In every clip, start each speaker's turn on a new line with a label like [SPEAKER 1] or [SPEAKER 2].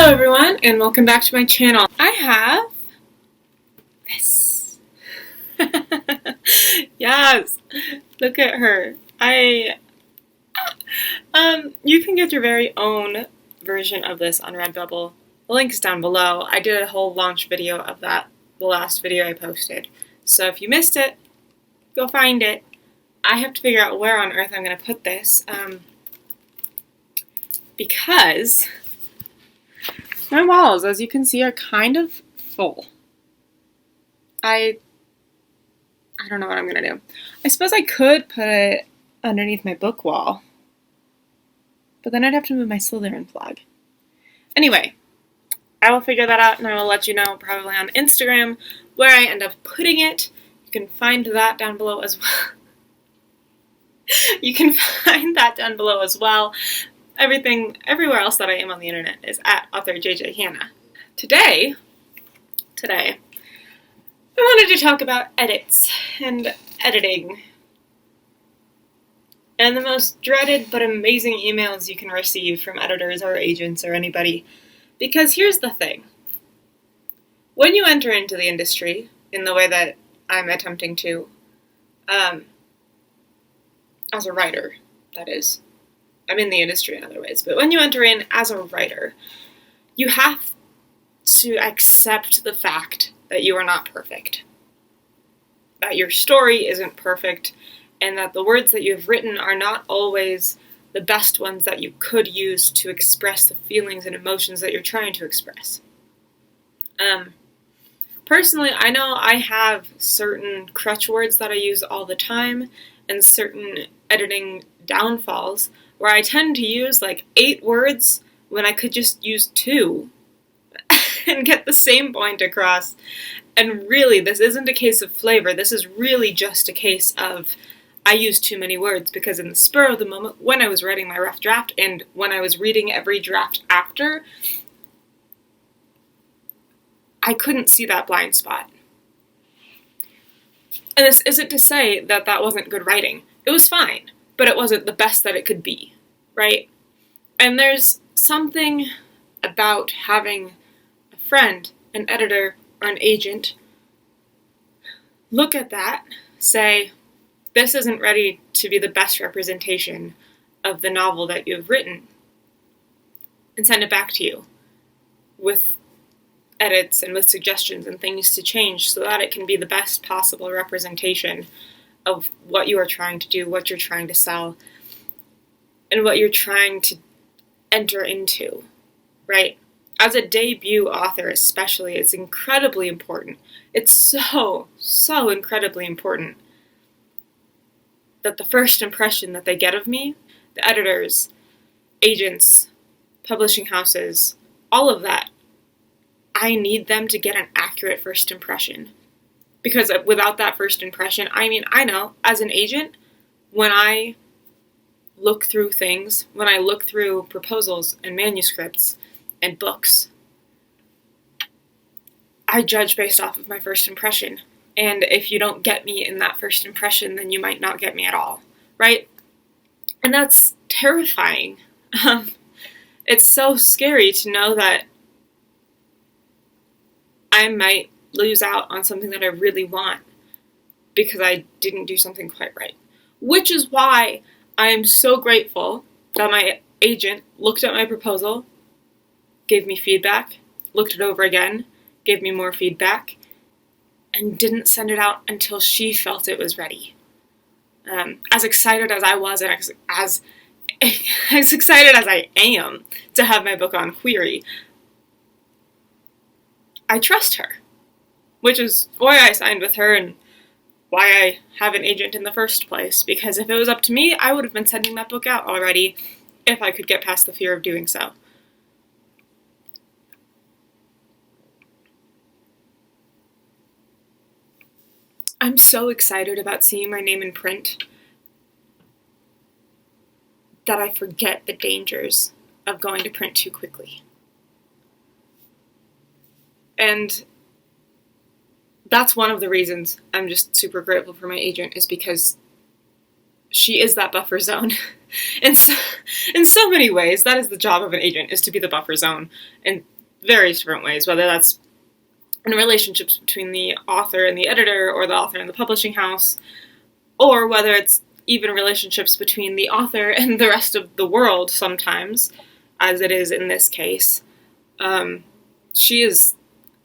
[SPEAKER 1] Hello everyone, and welcome back to my channel. I have this. Yes, look at her. You can get your very own version of this on Redbubble. The link's down below. I did a whole launch video of that, the last video I posted. So if you missed it, go find it. I have to figure out where on earth I'm going to put this, because my walls, as you can see, are kind of full. I don't know what I'm going to do. I suppose I could put it underneath my book wall, but then I'd have to move my Slytherin flag. Anyway, I will figure that out, and I will let you know probably on Instagram where I end up putting it. You can find that down below as well. You can find that down below as well. Everywhere else that I am on the internet is at author JJ Hanna. Today, I wanted to talk about edits and editing and the most dreaded but amazing emails you can receive from editors or agents or anybody. Because here's the thing. When you enter into the industry in the way that I'm attempting to, as a writer, that is. I'm in the industry in other ways, but when you enter in as a writer, you have to accept the fact that you are not perfect, that your story isn't perfect, and that the words that you have written are not always the best ones that you could use to express the feelings and emotions that you're trying to express. Personally, I know I have certain crutch words that I use all the time, and certain editing downfalls where I tend to use like 8 words when I could just use 2 and get the same point across. And really, this isn't a case of flavor. This is really just a case of I used too many words, because in the spur of the moment, when I was writing my rough draft and when I was reading every draft after, I couldn't see that blind spot. And this isn't to say that that wasn't good writing. It was fine, but it wasn't the best that it could be, right? And there's something about having a friend, an editor, or an agent look at that, say, this isn't ready to be the best representation of the novel that you've written, and send it back to you with edits and with suggestions and things to change so that it can be the best possible representation of what you are trying to do, what you're trying to sell, and what you're trying to enter into, right? As a debut author especially, it's incredibly important. It's so incredibly important that the first impression that they get of me, the editors, agents, publishing houses, all of that, I need them to get an accurate first impression. Because without that first impression, I know, as an agent, when I look through things, when I look through proposals and manuscripts and books, I judge based off of my first impression. And if you don't get me in that first impression, then you might not get me at all, right? And that's terrifying. It's so scary to know that I might lose out on something that I really want because I didn't do something quite right. Which is why I am so grateful that my agent looked at my proposal, gave me feedback, looked it over again, gave me more feedback, and didn't send it out until she felt it was ready. As excited as I was, and as excited as I am to have my book on Query, I trust her, which is why I signed with her and why I have an agent in the first place, because if it was up to me, I would have been sending that book out already if I could get past the fear of doing so. I'm so excited about seeing my name in print that I forget the dangers of going to print too quickly. And that's one of the reasons I'm just super grateful for my agent, is because she is that buffer zone. In so many ways, that is the job of an agent, is to be the buffer zone. And various different ways, whether that's in relationships between the author and the editor, or the author and the publishing house, or whether it's even relationships between the author and the rest of the world sometimes, as it is in this case. She is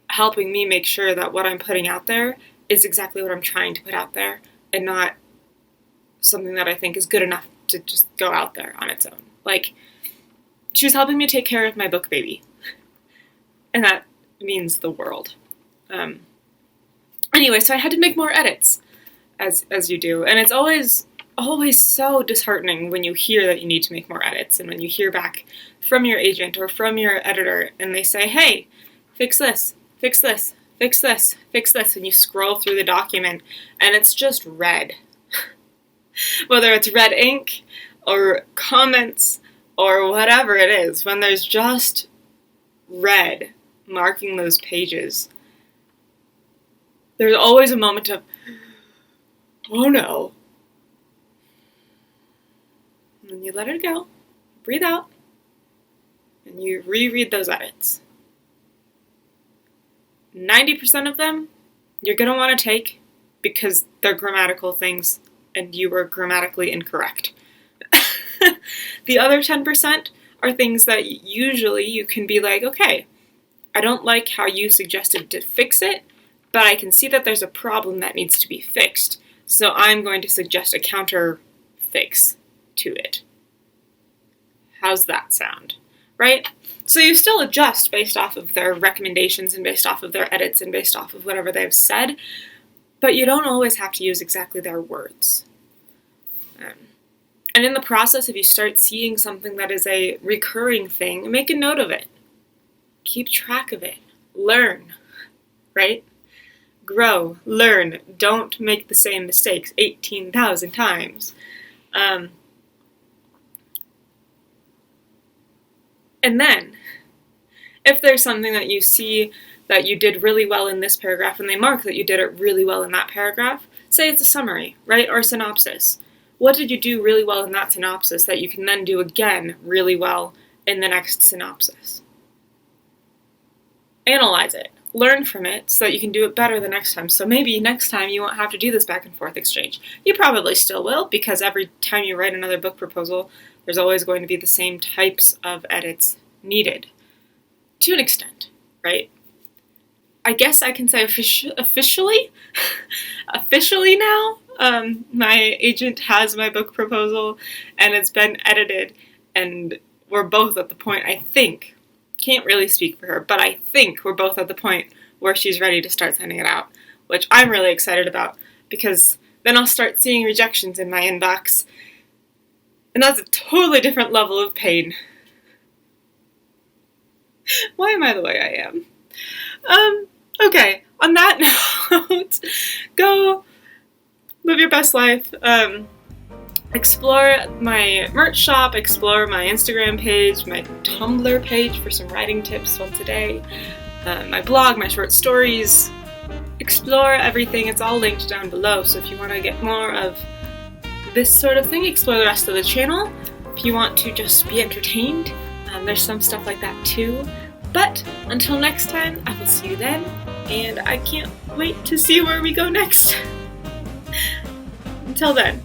[SPEAKER 1] helping me make sure that what I'm putting out there is exactly what I'm trying to put out there, and not something that I think is good enough to just go out there on its own. Like, she was helping me take care of my book baby. And that means the world. Anyway, so I had to make more edits, as you do. And it's always so disheartening when you hear that you need to make more edits, and when you hear back from your agent or from your editor and they say, hey, fix this, fix this, fix this, fix this, and you scroll through the document and it's just red. Whether it's red ink or comments or whatever it is, when there's just red marking those pages, there's always a moment of, oh no. And then you let it go, breathe out, and you reread those edits. 90% of them you're going to want to take because they're grammatical things and you were grammatically incorrect. The other 10% are things that usually you can be like, okay, I don't like how you suggested to fix it, but I can see that there's a problem that needs to be fixed, so I'm going to suggest a counter fix to it. How's that sound? Right? So you still adjust based off of their recommendations and based off of their edits and based off of whatever they've said, but you don't always have to use exactly their words. And in the process, if you start seeing something that is a recurring thing, make a note of it. Keep track of it. Learn, right? Grow, learn. Don't make the same mistakes 18,000 times. And then, if there's something that you see that you did really well in this paragraph and they mark that you did it really well in that paragraph, say it's a summary, right, or a synopsis. What did you do really well in that synopsis that you can then do again really well in the next synopsis? Analyze it. Learn from it so that you can do it better the next time. So maybe next time you won't have to do this back and forth exchange. You probably still will, because every time you write another book proposal, there's always going to be the same types of edits needed. To an extent, right? I guess I can say officially now, my agent has my book proposal and it's been edited, and we're both at the point, I think, can't really speak for her, but I think we're both at the point where she's ready to start sending it out, which I'm really excited about, because then I'll start seeing rejections in my inbox, and that's a totally different level of pain. Why am I the way I am? Okay, on that note, go live your best life. Explore my merch shop, explore my Instagram page, my Tumblr page for some writing tips once a day, my blog, my short stories. Explore everything. It's all linked down below, so if you want to get more of this sort of thing, explore the rest of the channel. If you want to just be entertained, there's some stuff like that too. But until next time, I will see you then, and I can't wait to see where we go next. Until then.